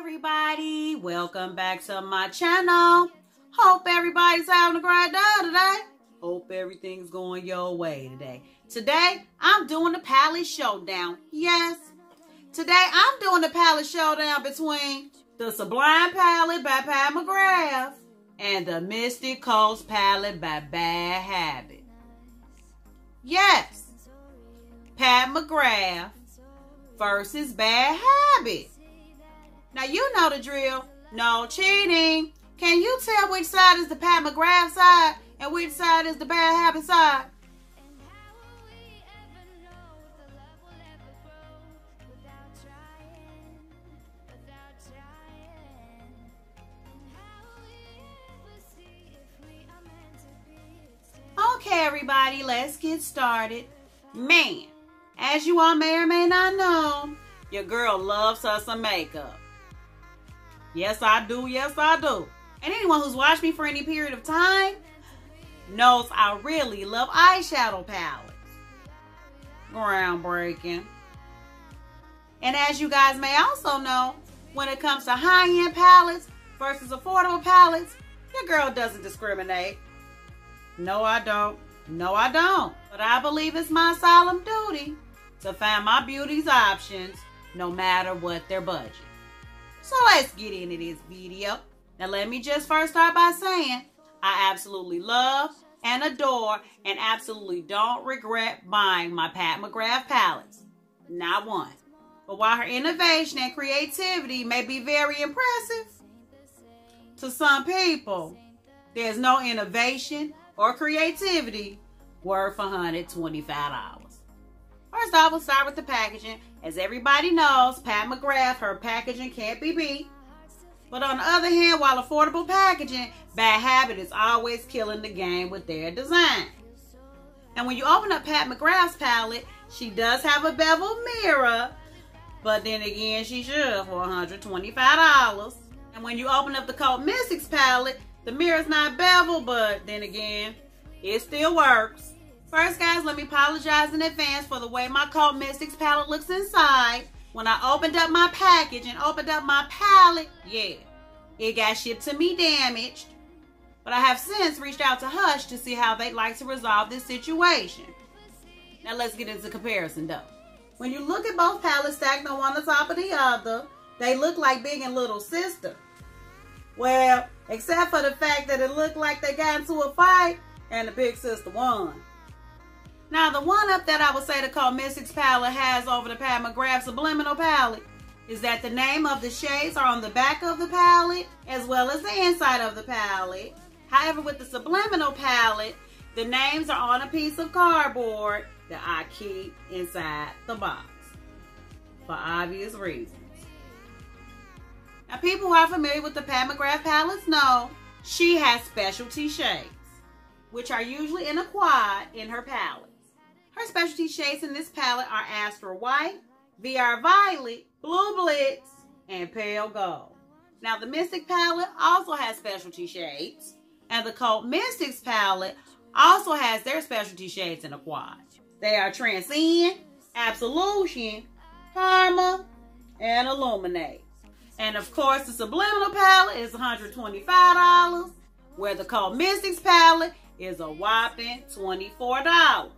everybody, welcome back to my channel. Hope everybody's having a great day today. Hope everything's going your way today. Today, I'm doing the palette showdown. Yes, today I'm doing the palette showdown between the Sublime palette by Pat McGrath and the Mystic Coast palette by Bad Habit. Yes, Pat McGrath versus Bad Habit. Now you know the drill. No cheating. Can you tell which side is the Pat McGrath side and which side is the Bad Habit side? Okay, everybody, let's get started. Man, as you all may or may not know, your girl loves her some makeup. Yes, I do. Yes, I do. And anyone who's watched me for any period of time knows I really love eyeshadow palettes. Groundbreaking. And as you guys may also know, when it comes to high-end palettes versus affordable palettes, your girl doesn't discriminate. No, I don't. No, I don't. But I believe it's my solemn duty to find my beauty's options no matter what their budget. So let's get into this video. Now let me just first start by saying I absolutely love and adore and absolutely don't regret buying my Pat McGrath palettes. Not one. But while her innovation and creativity may be very impressive, to some people, there's no innovation or creativity worth $125. First off, we'll start with the packaging. As everybody knows, Pat McGrath, her packaging can't be beat. But on the other hand, while affordable packaging, Bad Habit is always killing the game with their design. And when you open up Pat McGrath's palette, she does have a beveled mirror, but then again, she should for $125. And when you open up the Cult Mystics palette, the mirror's not beveled, but then again, it still works. First, guys, let me apologize in advance for the way my Cult Mystics palette looks inside. When I opened up my package and opened up my palette, yeah, it got shipped to me damaged. But I have since reached out to Hush to see how they'd like to resolve this situation. Now let's get into comparison though. When you look at both palettes stacked on one on top of the other, they look like Big and Little Sister. Well, except for the fact that it looked like they got into a fight and the big sister won. Now, the one-up that I would say the Cult Mystics palette has over the Pat McGrath Subliminal palette is that the name of the shades are on the back of the palette as well as the inside of the palette. However, with the Subliminal palette, the names are on a piece of cardboard that I keep inside the box for obvious reasons. Now, people who are familiar with the Pat McGrath palettes know she has specialty shades, which are usually in a quad in her palette. Her specialty shades in this palette are Astral White, VR Violet, Blue Blitz, and Pale Gold. Now, the Mystic palette also has specialty shades, and the Cult Mystics palette also has their specialty shades in a quad. They are Transcend, Absolution, Karma, and Illuminate. And of course, the Subliminal palette is $125, where the Cult Mystics palette is a whopping $24.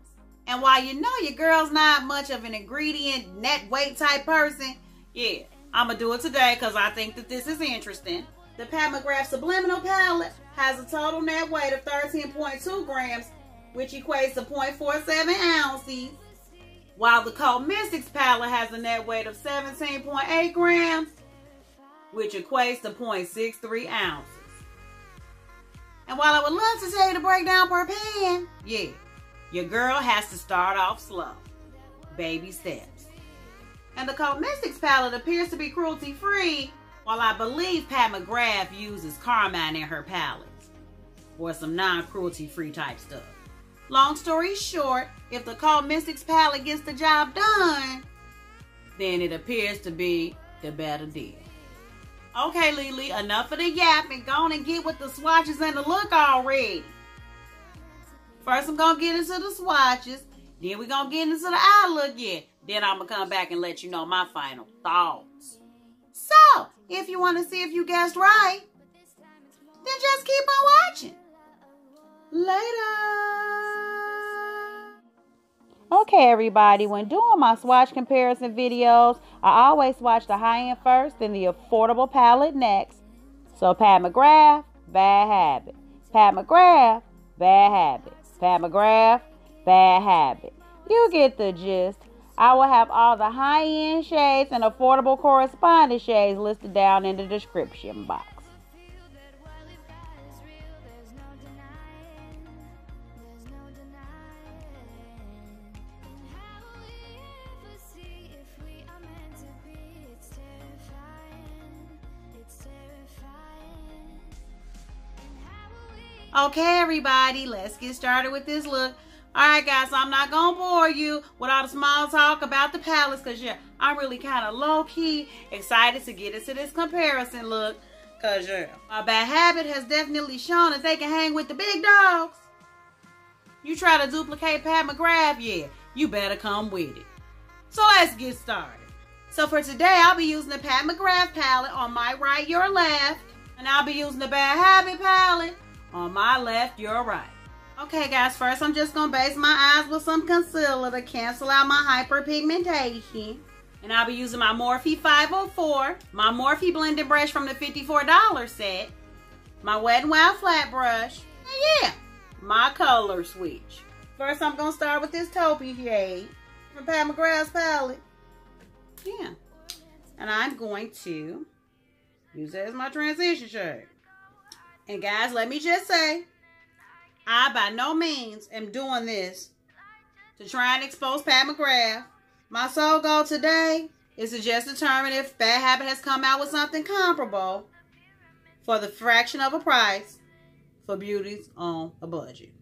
And while you know your girl's not much of an ingredient net weight type person, yeah, I'm going to do it today because I think that this is interesting. The Pat McGrath Subliminal palette has a total net weight of 13.2 grams, which equates to 0.47 ounces, while the Cult Mystics palette has a net weight of 17.8 grams, which equates to 0.63 ounces. And while I would love to tell you to break down per pan, yeah, your girl has to start off slow. Baby steps. And the Cult Mystics palette appears to be cruelty-free, while I believe Pat McGrath uses carmine in her palettes, or some non-cruelty-free type stuff. Long story short, if the Cult Mystics palette gets the job done, then it appears to be the better deal. Okay, Lily, enough of the yapping. Go on and get with the swatches and the look already. First, I'm going to get into the swatches. Then we're going to get into the eye look yet. Then I'm going to come back and let you know my final thoughts. So, If you want to see if you guessed right, then just keep on watching. Later. Okay, everybody, when doing my swatch comparison videos, I always swatch the high-end first, then the affordable palette next. So Pat McGrath, Bad Habit. Pat McGrath, Bad Habit. Pat McGrath, Bad Habit. You get the gist. I will have all the high-end shades and affordable corresponding shades listed down in the description box. Okay, everybody, let's get started with this look. Alright guys, so I'm not going to bore you with all the small talk about the palettes because yeah, I'm really kind of low-key excited to get into this comparison look because yeah, my Bad Habit has definitely shown that they can hang with the big dogs. You try to duplicate Pat McGrath, yeah, you better come with it. So let's get started. So for today, I'll be using the Pat McGrath palette on my right, your left, and I'll be using the Bad Habit palette on my left, your right. Okay guys, first I'm just going to base my eyes with some concealer to cancel out my hyperpigmentation. And I'll be using my Morphe 504, my Morphe blending brush from the $54 set, my Wet n Wild flat brush, and yeah, my color switch. First I'm going to start with this taupe shade from Pat McGrath's palette. Yeah. And I'm going to use it as my transition shade. And guys, let me just say, I by no means am doing this to try and expose Pat McGrath. My sole goal today is to just determine if Bad Habit has come out with something comparable for the fraction of a price for beauties on a budget.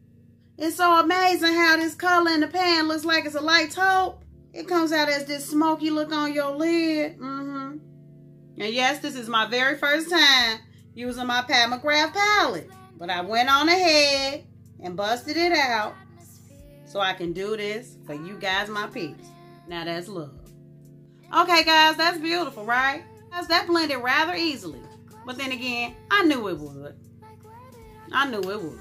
It's so amazing how this color in the pan looks like it's a light taupe. It comes out as this smoky look on your lid. And yes, this is my very first time using my Pat McGrath palette. But I went on ahead and busted it out so I can do this for you guys, my peeps. Now that's love. Okay guys, that's beautiful, right? That blended rather easily. But then again, I knew it would. I knew it would.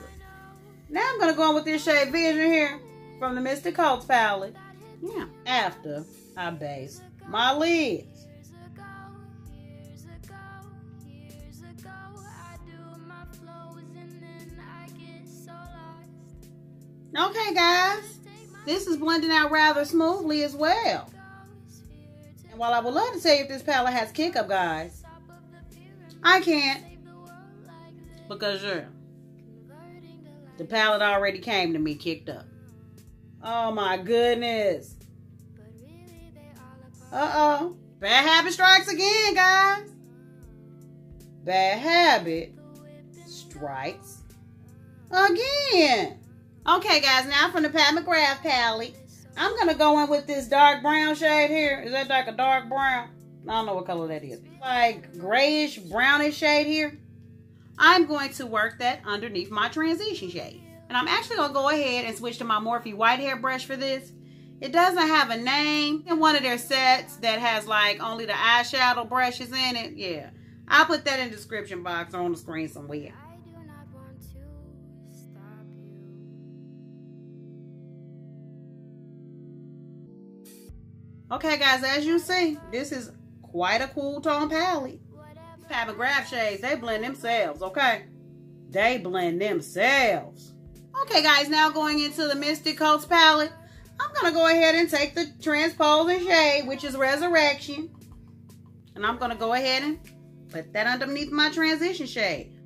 Now I'm going to go on with this shade Vision here from the Mystic Coats palette. Yeah, after I base my lids. Okay guys, this is blending out rather smoothly as well. And while I would love to tell you if this palette has kick up, guys, I can't. Because yeah, the palette already came to me kicked up. Oh my goodness. Uh-oh. Bad Habit strikes again, guys. Bad Habit strikes again. Okay, guys, now from the Pat McGrath palette, I'm going to go in with this dark brown shade here. Is that like a dark brown? I don't know what color that is. Like grayish, brownish shade here. I'm going to work that underneath my transition shade. And I'm actually going to go ahead and switch to my Morphe white hair brush for this. It doesn't have a name in one of their sets that has like only the eyeshadow brushes in it. Yeah, I'll put that in the description box or on the screen somewhere. Okay guys, as you see, this is quite a cool tone palette. Pat McGrath shades, they blend themselves, okay? They blend themselves. Okay guys, now going into the Mystic Coats palette, I'm going to go ahead and take the transposing shade, which is Resurrection. And I'm going to go ahead and put that underneath my transition shade.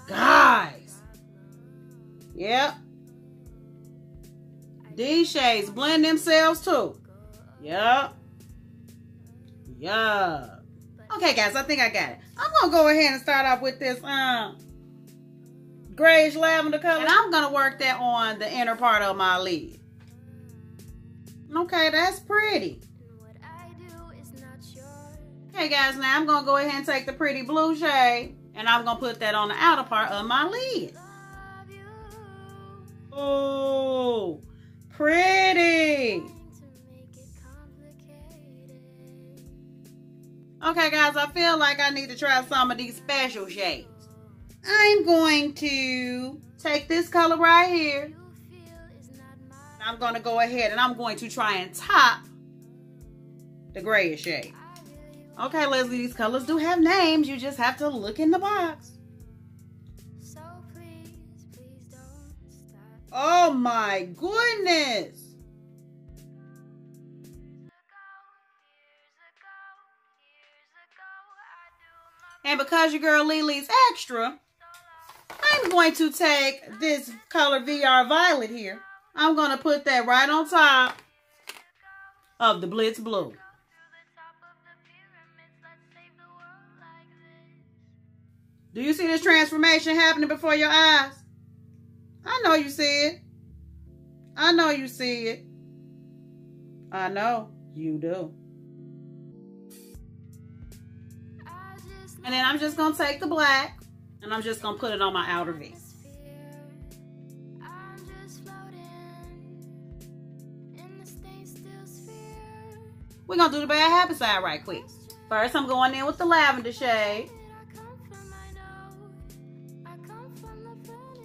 Guys, yep, these shades blend themselves too. Yep. Okay guys, I think I got it. I'm gonna go ahead and start off with this grayish lavender color, and I'm gonna work that on the inner part of my lid. Okay, that's pretty. Okay guys, now I'm gonna go ahead and take the pretty blue shade, and I'm going to put that on the outer part of my lid. Oh, Pretty. Okay, guys, I feel like I need to try some of these special shades. I'm going to take this color right here. I'm going to go ahead and I'm going to try and top the grayish shade. Okay, Leslie, these colors do have names. You just have to look in the box. Oh my goodness. And because your girl Lily's extra, I'm going to take this color VR Violet here. I'm going to put that right on top of the Blitz Blue. Do you see this transformation happening before your eyes? I know you see it. I know you see it. I know you do. And then I'm just going to take the black and I'm just going to put it on my outer V. We're going to do the bad habit side right quick. First, I'm going in with the lavender shade.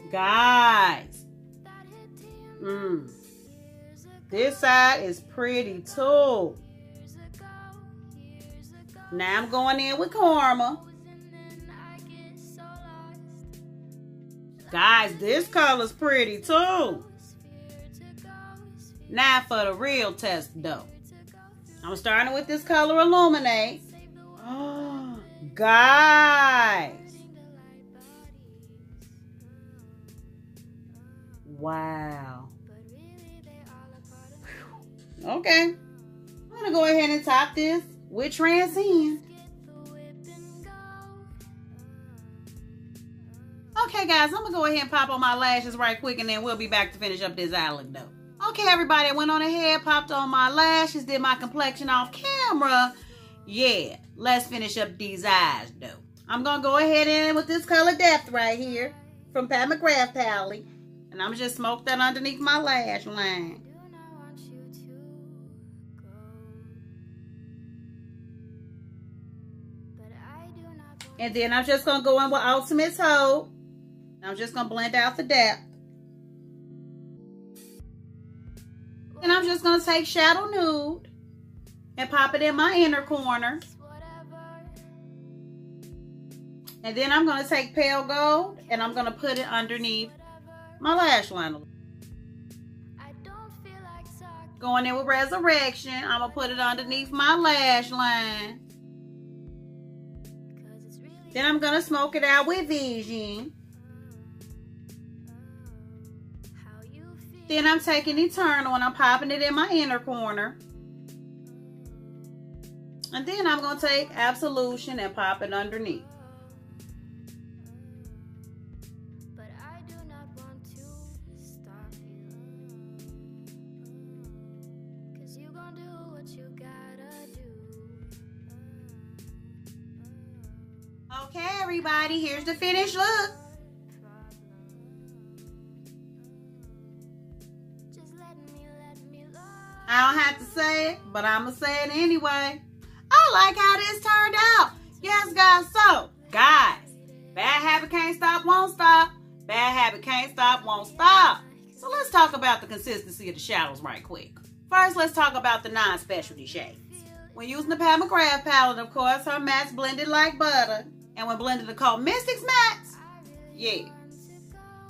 Guys, this side is pretty too. Now I'm going in with Karma. Guys, this color's pretty too. Now for the real test though. I'm starting with this color Illuminate. Oh, guys. Wow. Okay. I'm going to go ahead and top this with Transcend. Okay, guys, I'm going to go ahead and pop on my lashes right quick and then we'll be back to finish up this eye look though. Okay, everybody, I went on ahead, popped on my lashes, did my complexion off camera. Yeah, let's finish up these eyes though. I'm going to go ahead in with this color Depth right here from Pat McGrath palette. And I'm just smoke that underneath my lash line. And then I'm just going to go in with Ultimate Hope. I'm just going to blend out the depth. And I'm just going to take Shadow Nude and pop it in my inner corner. And then I'm going to take Pale Gold and I'm going to put it underneath my lash line. Going in with Resurrection. I'm going to put it underneath my lash line. Then I'm going to smoke it out with Vision. Then I'm taking Eternal and I'm popping it in my inner corner. And then I'm going to take Absolution and pop it underneath. Okay, everybody, here's the finished look. I don't have to say it, but I'm going to say it anyway. I like how this turned out. Yes, guys. So, guys, bad habit can't stop, won't stop. Bad habit can't stop, won't stop. So, let's talk about the consistency of the shadows right quick. First, let's talk about the non-specialty shades. When using the Pat McGrath palette, of course, her mattes blended like butter. And when blended the Cult Mystics mattes, yeah,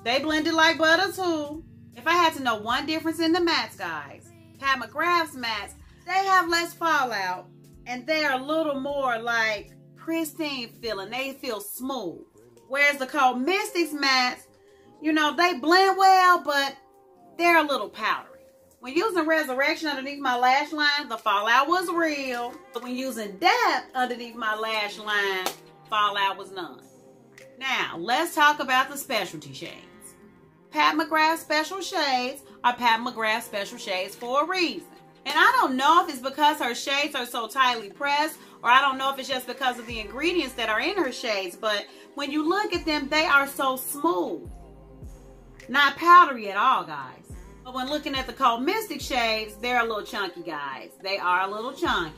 they blended like butter too. If I had to know one difference in the mattes, guys, Pat McGrath's mattes, they have less fallout and they are a little more like pristine feeling. They feel smooth. Whereas the Cult Mystics mattes, you know, they blend well, but they're a little powdery. When using Resurrection underneath my lash line, the fallout was real. But when using Depth underneath my lash line, fallout was none. Now, let's talk about the specialty shades. Pat McGrath special shades are Pat McGrath special shades for a reason. And I don't know if it's because her shades are so tightly pressed, or I don't know if it's just because of the ingredients that are in her shades, but when you look at them, they are so smooth. Not powdery at all, guys. But when looking at the Cult Mystic shades, they're a little chunky, guys. They are a little chunky.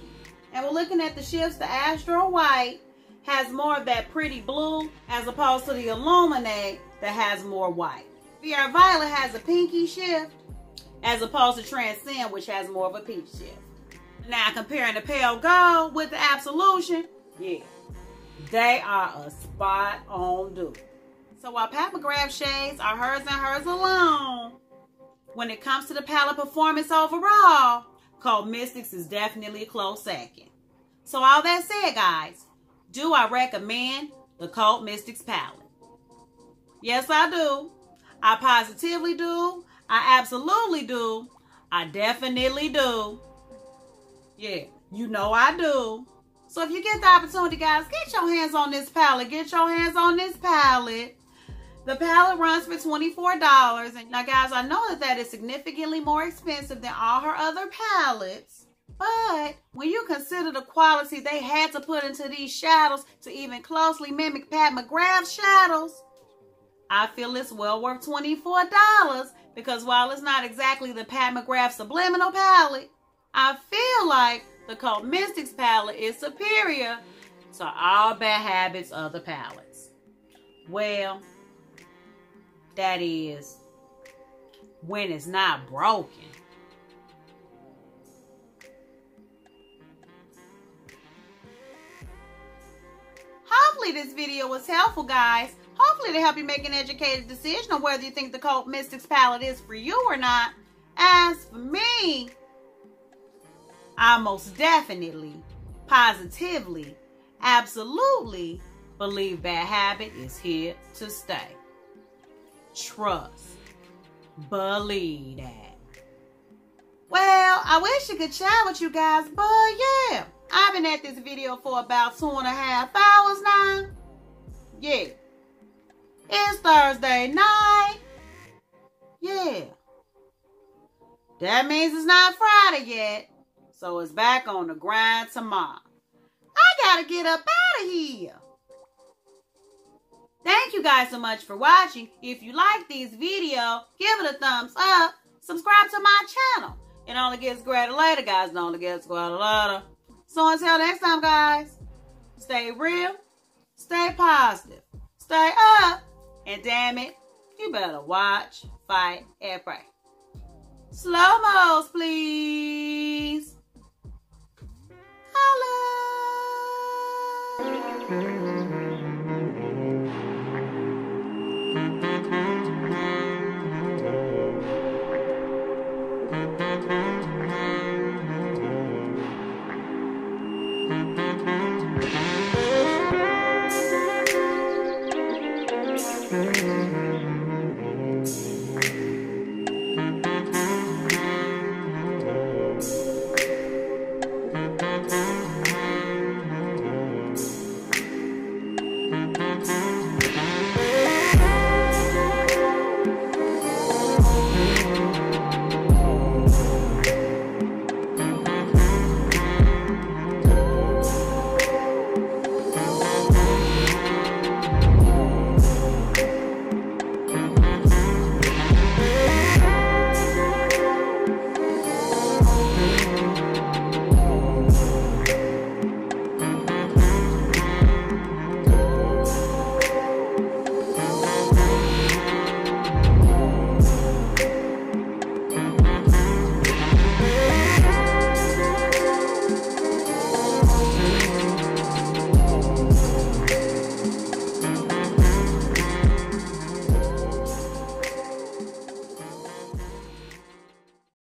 And we're looking at the shifts, the Astral White has more of that pretty blue as opposed to the Illuminate that has more white. VR Violet has a pinky shift as opposed to Transcend, which has more of a peach shift. Now comparing the Pale Gold with the Absolution, yeah, they are a spot on dupe. So while MCGRATH shades are hers and hers alone, when it comes to the palette performance overall, Cult Mystics is definitely a close second. So all that said, guys, do I recommend the Cult Mystics palette? Yes, I do. I positively do. I absolutely do. I definitely do. Yeah, you know I do. So if you get the opportunity, guys, get your hands on this palette. Get your hands on this palette. The palette runs for $24. And now, guys, I know that is significantly more expensive than all her other palettes. But when you consider the quality they had to put into these shadows to even closely mimic MCGRATH shadows, I feel it's well worth $24 because while it's not exactly the MCGRATH Subliminal palette, I feel like the Cult Mystics palette is superior to all Bad Habits other palettes. Well, that is when it's not broken. Hopefully this video was helpful, guys. Hopefully to help you make an educated decision on whether you think the Cult Mystics palette is for you or not. As for me, I most definitely, positively, absolutely believe Bad Habit is here to stay. Trust. Believe that. Well, I wish I could chat with you guys, but yeah. I've been at this video for about 2.5 hours now. Yeah. It's Thursday night. Yeah. That means it's not Friday yet. So it's back on the grind tomorrow. I gotta get up out of here. Thank you guys so much for watching. If you like this video, give it a thumbs up. Subscribe to my channel. It only gets greater later, guys. It only gets greater later. So until next time, guys, stay real, stay positive, stay up, and damn it, you better watch, fight, and pray. Slow-mos, please.